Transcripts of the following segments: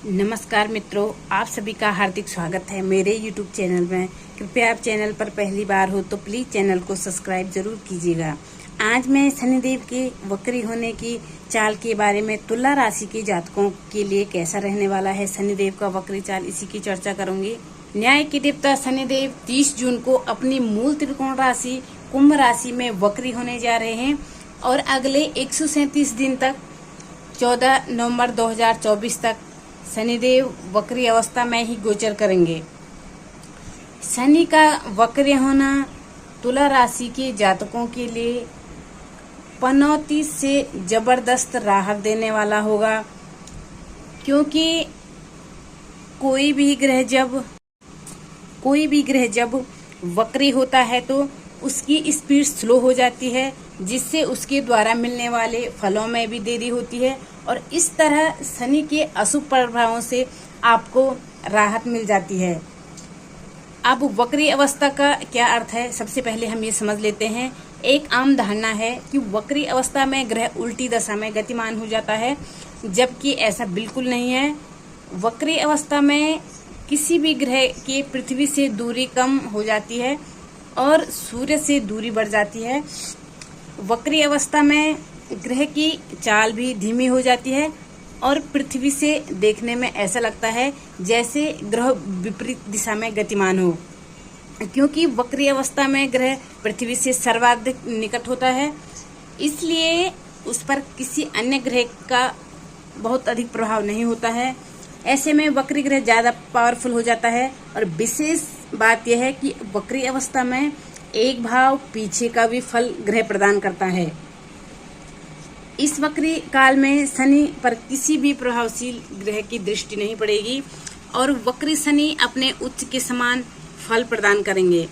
नमस्कार मित्रों, आप सभी का हार्दिक स्वागत है मेरे YouTube चैनल में। कृपया आप चैनल पर पहली बार हो तो प्लीज चैनल को सब्सक्राइब जरूर कीजिएगा। आज मैं शनिदेव के वक्री होने की चाल के बारे में तुला राशि के जातकों के लिए कैसा रहने वाला है शनिदेव का वक्री चाल, इसी की चर्चा करूंगी। न्याय के देवता शनिदेव 30 जून को अपनी मूल त्रिकोण राशि कुंभ राशि में वक्री होने जा रहे हैं और अगले 137 दिन तक 14 नवंबर 2024 तक शनिदेव वक्री अवस्था में ही गोचर करेंगे। शनि का वक्र होना तुला राशि के जातकों के लिए पनौती से जबरदस्त राहत देने वाला होगा, क्योंकि कोई भी ग्रह जब वक्री होता है तो उसकी स्पीड स्लो हो जाती है, जिससे उसके द्वारा मिलने वाले फलों में भी देरी होती है और इस तरह शनि के अशुभ प्रभावों से आपको राहत मिल जाती है। अब वक्री अवस्था का क्या अर्थ है, सबसे पहले हम ये समझ लेते हैं। एक आम धारणा है कि वक्री अवस्था में ग्रह उल्टी दशा में गतिमान हो जाता है, जबकि ऐसा बिल्कुल नहीं है। वक्री अवस्था में किसी भी ग्रह की पृथ्वी से दूरी कम हो जाती है और सूर्य से दूरी बढ़ जाती है। वक्री अवस्था में ग्रह की चाल भी धीमी हो जाती है और पृथ्वी से देखने में ऐसा लगता है जैसे ग्रह विपरीत दिशा में गतिमान हो, क्योंकि वक्री अवस्था में ग्रह पृथ्वी से सर्वाधिक निकट होता है, इसलिए उस पर किसी अन्य ग्रह का बहुत अधिक प्रभाव नहीं होता है। ऐसे में वक्री ग्रह ज्यादा पावरफुल हो जाता है और विशेष बात यह है कि वक्री अवस्था में एक भाव पीछे का भी फल ग्रह प्रदान करता है। इस वक्री काल में शनि पर किसी भी प्रभावशील ग्रह की दृष्टि नहीं पड़ेगी और वक्री शनि अपने उच्च के समान फल प्रदान करेंगे।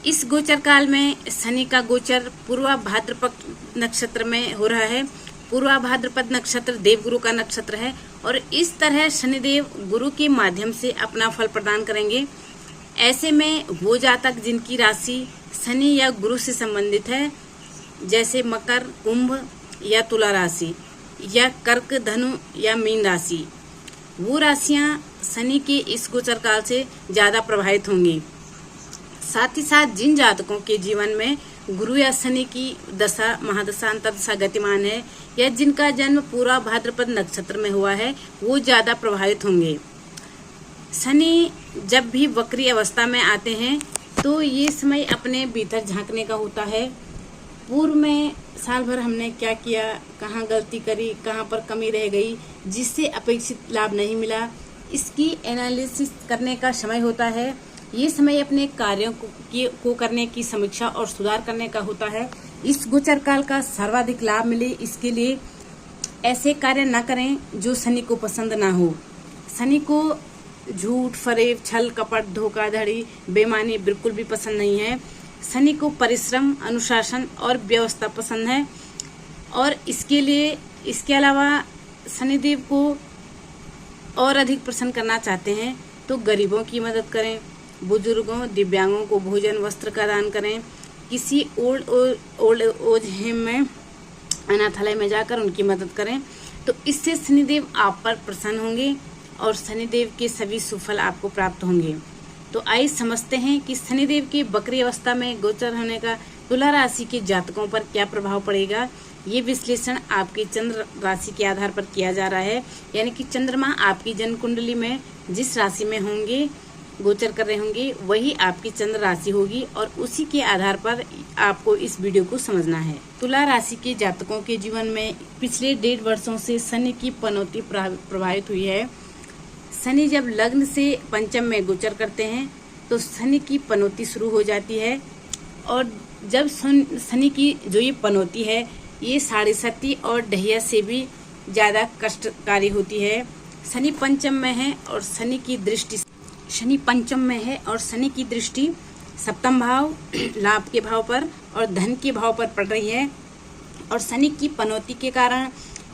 इस गोचर काल में शनि का गोचर पूर्वा भाद्रपद नक्षत्र में हो रहा है। पूर्वा भाद्रपद नक्षत्र देवगुरु का नक्षत्र है और इस तरह शनिदेव गुरु के माध्यम से अपना फल प्रदान करेंगे। ऐसे में वो जातक जिनकी राशि शनि या गुरु से संबंधित है, जैसे मकर, कुंभ या तुला राशि या कर्क, धनु या मीन राशि, वो राशियां शनि के इस गोचर काल से ज्यादा प्रभावित होंगी। साथ ही साथ जिन जातकों के जीवन में गुरु या शनि की दशा, महादशा, अंतर्दशा गतिमान है या जिनका जन्म पूरा भाद्रपद नक्षत्र में हुआ है, वो ज्यादा प्रभावित होंगे। शनि जब भी वक्री अवस्था में आते हैं तो ये समय अपने भीतर झांकने का होता है। पूर्व में साल भर हमने क्या किया, कहाँ गलती करी, कहाँ पर कमी रह गई, जिससे अपेक्षित लाभ नहीं मिला, इसकी एनालिसिस करने का समय होता है। ये समय अपने कार्यों को करने की समीक्षा और सुधार करने का होता है। इस गोचर काल का सर्वाधिक लाभ मिले, इसके लिए ऐसे कार्य न करें जो शनि को पसंद ना हो। शनि को झूठ, फरेब, छल, कपट, धोखाधड़ी, बेईमानी बिल्कुल भी पसंद नहीं है। शनि को परिश्रम, अनुशासन और व्यवस्था पसंद है और इसके अलावा शनिदेव को और अधिक प्रसन्न करना चाहते हैं तो गरीबों की मदद करें, बुजुर्गों, दिव्यांगों को भोजन, वस्त्र का दान करें, किसी ओल्ड एज होम में, अनाथालय में जाकर उनकी मदद करें, तो इससे शनिदेव आप पर प्रसन्न होंगे और शनिदेव के सभी सुफल आपको प्राप्त होंगे। तो आइए समझते हैं कि शनिदेव की वक्री अवस्था में गोचर होने का तुला राशि के जातकों पर क्या प्रभाव पड़ेगा। ये विश्लेषण आपकी चंद्र राशि के आधार पर किया जा रहा है, यानी कि चंद्रमा आपकी जन्म कुंडली में जिस राशि में होंगे, गोचर कर रहे होंगे, वही आपकी चंद्र राशि होगी और उसी के आधार पर आपको इस वीडियो को समझना है। तुला राशि के जातकों के जीवन में पिछले 1.5 वर्षों से शनि की पनौती प्रभावित हुई है। शनि जब लग्न से पंचम में गोचर करते हैं तो शनि की पनौती शुरू हो जाती है और जब शनि की जो ये पनौती है ये 7.5 और ढैया से भी ज़्यादा कष्टकारी होती है। शनि पंचम में है और शनि की दृष्टि सप्तम भाव, लाभ के भाव पर और धन के भाव पर पड़ रही है और शनि की पनौती के कारण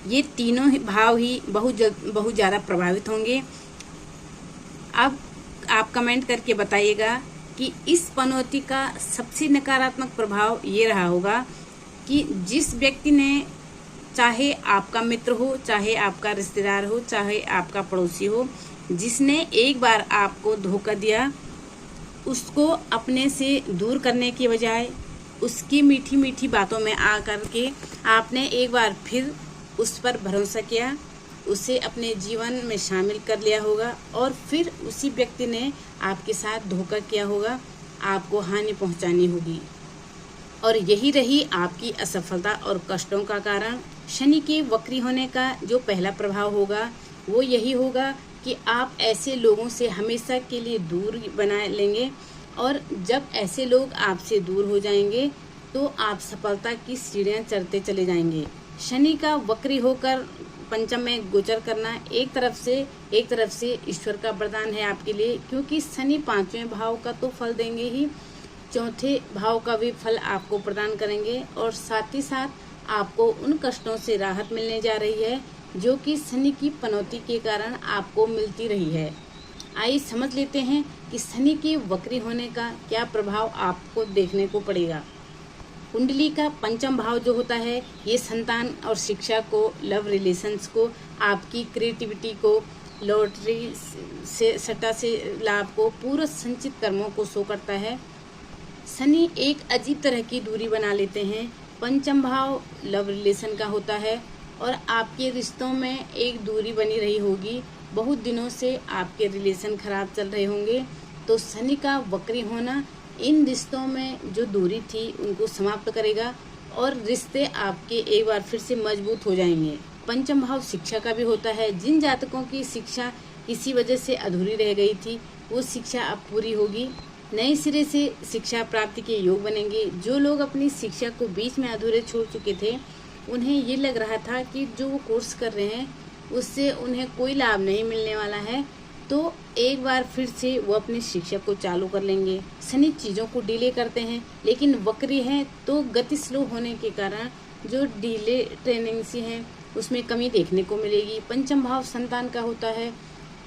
ये तीनों भाव ही बहुत ज़्यादा प्रभावित होंगे। अब आप कमेंट करके बताइएगा कि इस पनौती का सबसे नकारात्मक प्रभाव ये रहा होगा कि जिस व्यक्ति ने चाहे आपका मित्र हो, चाहे आपका रिश्तेदार हो, चाहे आपका पड़ोसी हो, जिसने एक बार आपको धोखा दिया, उसको अपने से दूर करने की बजाय उसकी मीठी मीठी बातों में आ कर के आपने एक बार फिर उस पर भरोसा किया, उसे अपने जीवन में शामिल कर लिया होगा और फिर उसी व्यक्ति ने आपके साथ धोखा किया होगा, आपको हानि पहुंचानी होगी। और यही रही आपकी असफलता और कष्टों का कारण। शनि के वक्री होने का जो पहला प्रभाव होगा वो यही होगा कि आप ऐसे लोगों से हमेशा के लिए दूर बना लेंगे और जब ऐसे लोग आपसे दूर हो जाएंगे तो आप सफलता की सीढ़ियां चढ़ते चले जाएंगे। शनि का वक्री होकर पंचम में गोचर करना एक तरफ से ईश्वर का वरदान है आपके लिए, क्योंकि शनि 5वें भाव का तो फल देंगे ही, चौथे भाव का भी फल आपको प्रदान करेंगे और साथ ही साथ आपको उन कष्टों से राहत मिलने जा रही है जो कि शनि की पनौती के कारण आपको मिलती रही है। आइए समझ लेते हैं कि शनि के वक्री होने का क्या प्रभाव आपको देखने को पड़ेगा। कुंडली का पंचम भाव जो होता है ये संतान और शिक्षा को, लव रिलेशंस को, आपकी क्रिएटिविटी को, लॉटरी से सट्टा से लाभ को, पूर्व संचित कर्मों को शो करता है। शनि एक अजीब तरह की दूरी बना लेते हैं। पंचम भाव लव रिलेशन का होता है और आपके रिश्तों में एक दूरी बनी रही होगी, बहुत दिनों से आपके रिलेशन खराब चल रहे होंगे। तो शनि का वक्री होना इन रिश्तों में जो दूरी थी उनको समाप्त करेगा और रिश्ते आपके एक बार फिर से मजबूत हो जाएंगे। पंचम भाव शिक्षा का भी होता है। जिन जातकों की शिक्षा किसी वजह से अधूरी रह गई थी वो शिक्षा अब पूरी होगी, नए सिरे से शिक्षा प्राप्ति के योग बनेंगे। जो लोग अपनी शिक्षा को बीच में अधूरे छोड़ चुके थे, उन्हें ये लग रहा था कि जो वो कोर्स कर रहे हैं उससे उन्हें कोई लाभ नहीं मिलने वाला है, तो एक बार फिर से वो अपनी शिक्षा को चालू कर लेंगे। शनि चीज़ों को डिले करते हैं, लेकिन वक्री हैं तो गति स्लो होने के कारण जो डिले ट्रेनिंग सी है उसमें कमी देखने को मिलेगी। पंचम भाव संतान का होता है।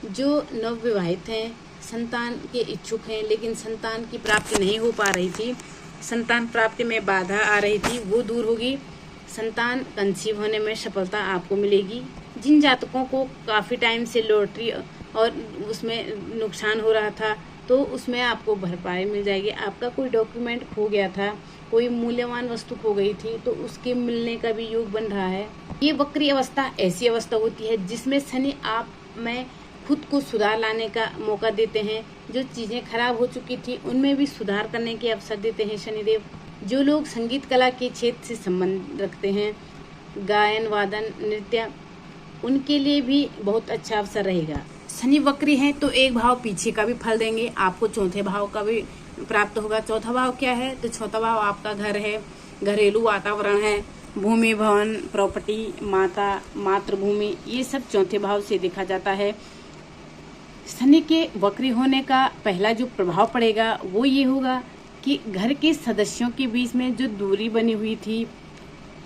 जो नवविवाहित हैं, संतान के इच्छुक हैं लेकिन संतान की प्राप्ति नहीं हो पा रही थी, संतान प्राप्ति में बाधा आ रही थी, वो दूर होगी। संतान कंसीव होने में सफलता आपको मिलेगी। जिन जातकों को काफ़ी टाइम से लॉटरी और उसमें नुकसान हो रहा था तो उसमें आपको भरपाई मिल जाएगी। आपका कोई डॉक्यूमेंट खो गया था, कोई मूल्यवान वस्तु खो गई थी तो उसके मिलने का भी योग बन रहा है। ये वक्री अवस्था ऐसी अवस्था होती है जिसमें शनि आप में खुद को सुधार लाने का मौका देते हैं। जो चीज़ें खराब हो चुकी थी उनमें भी सुधार करने के अवसर देते हैं शनिदेव। जो लोग संगीत कला के क्षेत्र से संबंध रखते हैं, गायन, वादन, नृत्य, उनके लिए भी बहुत अच्छा अवसर रहेगा। शनि वक्री हैं तो एक भाव पीछे का भी फल देंगे, आपको चौथे भाव का भी प्राप्त होगा। चौथा भाव क्या है? तो चौथा भाव आपका घर है, घरेलू वातावरण है, भूमि, भवन, प्रॉपर्टी, माता, मातृभूमि, ये सब चौथे भाव से देखा जाता है। शनि के वक्री होने का पहला जो प्रभाव पड़ेगा वो ये होगा कि घर के सदस्यों के बीच में जो दूरी बनी हुई थी,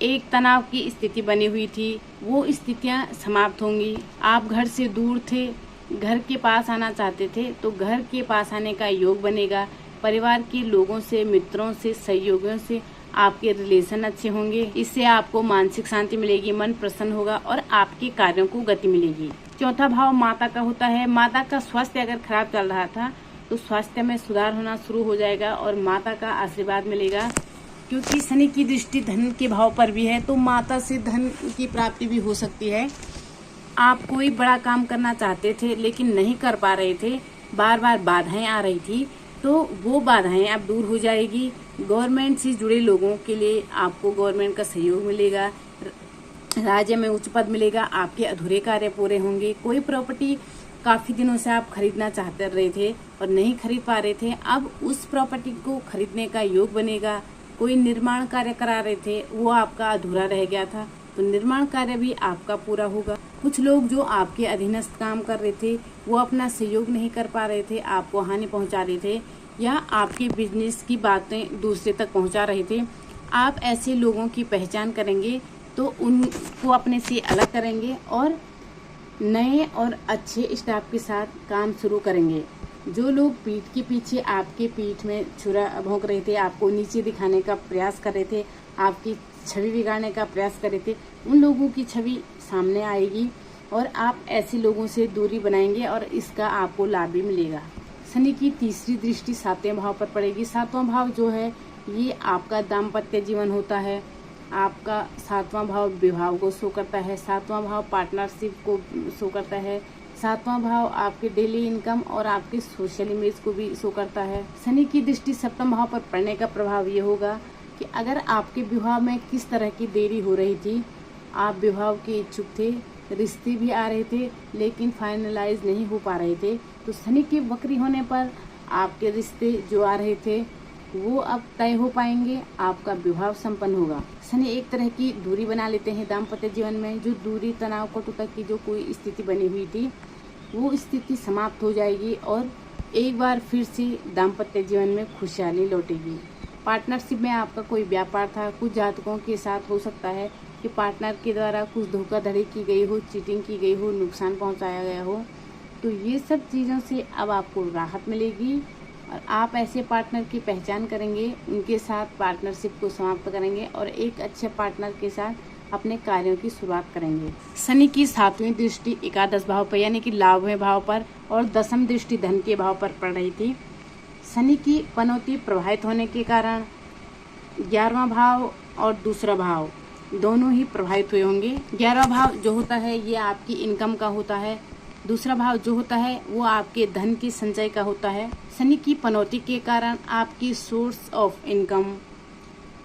एक तनाव की स्थिति बनी हुई थी, वो स्थितियां समाप्त होंगी। आप घर से दूर थे, घर के पास आना चाहते थे तो घर के पास आने का योग बनेगा। परिवार के लोगों से, मित्रों से, सहयोगियों से आपके रिलेशन अच्छे होंगे। इससे आपको मानसिक शांति मिलेगी, मन प्रसन्न होगा और आपके कार्यों को गति मिलेगी। चौथा भाव माता का होता है। माता का स्वास्थ्य अगर खराब चल रहा था तो स्वास्थ्य में सुधार होना शुरू हो जाएगा और माता का आशीर्वाद मिलेगा। क्योंकि शनि की दृष्टि धन के भाव पर भी है तो माता से धन की प्राप्ति भी हो सकती है। आप कोई बड़ा काम करना चाहते थे लेकिन नहीं कर पा रहे थे, बार बार बाधाएं आ रही थी, तो वो बाधाएं अब दूर हो जाएगी। गवर्नमेंट से जुड़े लोगों के लिए आपको गवर्नमेंट का सहयोग मिलेगा, राज्य में उच्च पद मिलेगा, आपके अधूरे कार्य पूरे होंगे। कोई प्रॉपर्टी काफ़ी दिनों से आप खरीदना चाहते रहे थे और नहीं खरीद पा रहे थे, अब उस प्रॉपर्टी को खरीदने का योग बनेगा। कोई निर्माण कार्य करा रहे थे, वो आपका अधूरा रह गया था तो निर्माण कार्य भी आपका पूरा होगा। कुछ लोग जो आपके अधीनस्थ काम कर रहे थे वो अपना सहयोग नहीं कर पा रहे थे, आपको हानि पहुंचा रहे थे या आपके बिजनेस की बातें दूसरे तक पहुंचा रहे थे, आप ऐसे लोगों की पहचान करेंगे तो उनको अपने से अलग करेंगे और नए और अच्छे स्टाफ के साथ काम शुरू करेंगे। जो लोग पीठ के पीछे आपके पीठ में छुरा भोंक रहे थे, आपको नीचे दिखाने का प्रयास कर रहे थे, आपकी छवि बिगाड़ने का प्रयास कर रहे थे, उन लोगों की छवि सामने आएगी और आप ऐसे लोगों से दूरी बनाएंगे और इसका आपको लाभ भी मिलेगा। शनि की तीसरी दृष्टि 7वें भाव पर पड़ेगी। 7वां भाव जो है ये आपका दाम्पत्य जीवन होता है। आपका 7वां भाव विवाह को शो करता है, 7वां भाव पार्टनरशिप को शो करता है, 7वां भाव आपके डेली इनकम और आपके सोशल इमेज को भी शो करता है। शनि की दृष्टि 7वें भाव पर पड़ने का प्रभाव ये होगा कि अगर आपके विवाह में किस तरह की देरी हो रही थी, आप विवाह के इच्छुक थे, रिश्ते भी आ रहे थे लेकिन फाइनलाइज नहीं हो पा रहे थे, तो शनि के वक्री होने पर आपके रिश्ते जो आ रहे थे वो अब तय हो पाएंगे, आपका विवाह संपन्न होगा। शनि एक तरह की दूरी बना लेते हैं दाम्पत्य जीवन में। जो दूरी, तनाव, कटुता की जो कोई स्थिति बनी हुई थी वो स्थिति समाप्त हो जाएगी और एक बार फिर से दाम्पत्य जीवन में खुशहाली लौटेगी। पार्टनरशिप में आपका कोई व्यापार था, कुछ जातकों के साथ हो सकता है कि पार्टनर के द्वारा कुछ धोखाधड़ी की गई हो, चीटिंग की गई हो, नुकसान पहुंचाया गया हो, तो ये सब चीज़ों से अब आपको राहत मिलेगी और आप ऐसे पार्टनर की पहचान करेंगे, उनके साथ पार्टनरशिप को समाप्त करेंगे और एक अच्छे पार्टनर के साथ अपने कार्यों की शुरुआत करेंगे। शनि की 7वीं दृष्टि एकादश भाव पर यानी कि लाभवें भाव पर और 10वीं दृष्टि धन के भाव पर पड़ रही थी। शनि की पनौती प्रभावित होने के कारण 11वां भाव और दूसरा भाव दोनों ही प्रभावित हुए होंगे। 11वां भाव जो होता है ये आपकी इनकम का होता है, दूसरा भाव जो होता है वो आपके धन की संचय का होता है। शनि की पनौती के कारण आपकी सोर्स ऑफ इनकम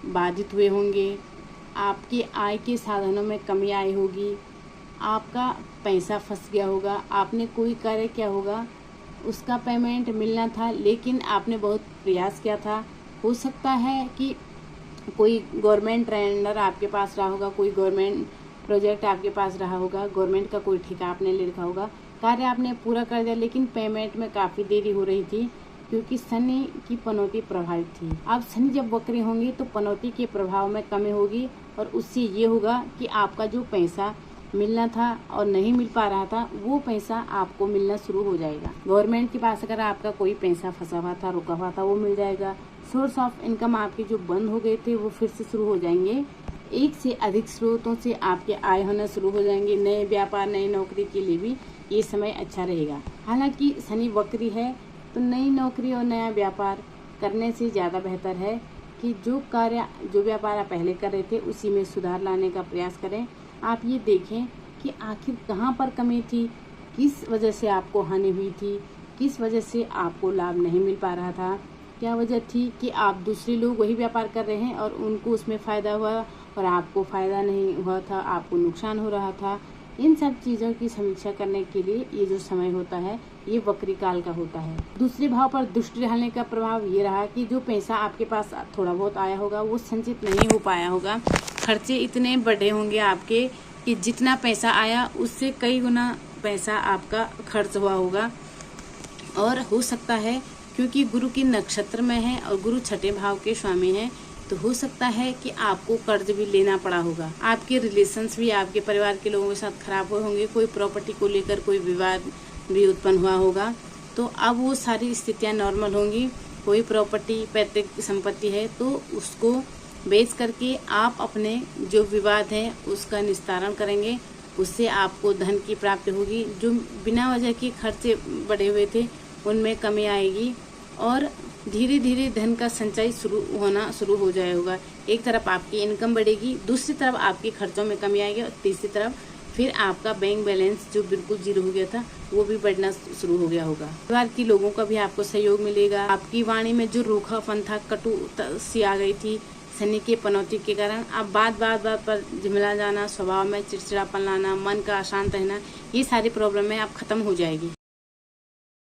बाधित हुए होंगे, आपके आय के साधनों में कमी आई होगी, आपका पैसा फंस गया होगा, आपने कोई कार्य किया होगा, उसका पेमेंट मिलना था लेकिन आपने बहुत प्रयास किया था। हो सकता है कि कोई गवर्नमेंट टेंडर आपके पास रहा होगा, कोई गवर्नमेंट प्रोजेक्ट आपके पास रहा होगा, गवर्नमेंट का कोई ठेका आपने ले रखा होगा, कार्य आपने पूरा कर दिया लेकिन पेमेंट में काफ़ी देरी हो रही थी क्योंकि शनि की पनौती प्रभावित थी। अब शनि जब वक्री होंगे तो पनौती के प्रभाव में कमी होगी और उससे ये होगा कि आपका जो पैसा मिलना था और नहीं मिल पा रहा था वो पैसा आपको मिलना शुरू हो जाएगा। गवर्नमेंट के पास अगर आपका कोई पैसा फंसा हुआ था, रुका हुआ था, वो मिल जाएगा। सोर्स ऑफ इनकम आपके जो बंद हो गए थे वो फिर से शुरू हो जाएंगे। एक से अधिक स्रोतों से आपके आय होना शुरू हो जाएंगे। नए व्यापार, नई नौकरी के लिए भी ये समय अच्छा रहेगा। हालांकि शनि वक्री है तो नई नौकरी और नया व्यापार करने से ज़्यादा बेहतर है कि जो व्यापार आप पहले कर रहे थे उसी में सुधार लाने का प्रयास करें। आप ये देखें कि आखिर कहाँ पर कमी थी, किस वजह से आपको हानि हुई थी, किस वजह से आपको लाभ नहीं मिल पा रहा था, क्या वजह थी कि आप दूसरे लोग वही व्यापार कर रहे हैं और उनको उसमें फ़ायदा हुआ और आपको फ़ायदा नहीं हुआ था, आपको नुकसान हो रहा था। इन सब चीज़ों की समीक्षा करने के लिए ये जो समय होता है ये वक्री काल का होता है। दूसरे भाव पर दृष्टि डालने का प्रभाव ये रहा कि जो पैसा आपके पास थोड़ा बहुत आया होगा वो संचित नहीं हो पाया होगा। खर्चे इतने बढ़े होंगे आपके कि जितना पैसा आया उससे कई गुना पैसा आपका खर्च हुआ होगा। और हो सकता है क्योंकि गुरु की नक्षत्र में है और गुरु छठे भाव के स्वामी हैं तो हो सकता है कि आपको कर्ज भी लेना पड़ा होगा। आपके रिलेशंस भी आपके परिवार के लोगों के साथ खराब हुए होंगे, कोई प्रॉपर्टी को लेकर कोई विवाद भी उत्पन्न हुआ होगा। तो अब वो सारी स्थितियां नॉर्मल होंगी। कोई प्रॉपर्टी, पैतृक संपत्ति है तो उसको बेच करके आप अपने जो विवाद है उसका निस्तारण करेंगे, उससे आपको धन की प्राप्ति होगी। जो बिना वजह के खर्चे बढ़े हुए थे उनमें कमी आएगी और धीरे धीरे धन का संचय शुरू हो जाएगा। एक तरफ आपकी इनकम बढ़ेगी, दूसरी तरफ आपके खर्चों में कमी आएगी और तीसरी तरफ फिर आपका बैंक बैलेंस जो बिल्कुल जीरो हो गया था वो भी बढ़ना शुरू हो गया होगा। परिवार के लोगों का भी आपको सहयोग मिलेगा। आपकी वाणी में जो रूखापन था, कटु सी आ गई थी शनि के पनौती के कारण, अब बात पर झिमला जाना, स्वभाव में चिड़चिड़ापन लाना, मन का अशांत रहना, ये सारी प्रॉब्लम में आप खत्म हो जाएगी।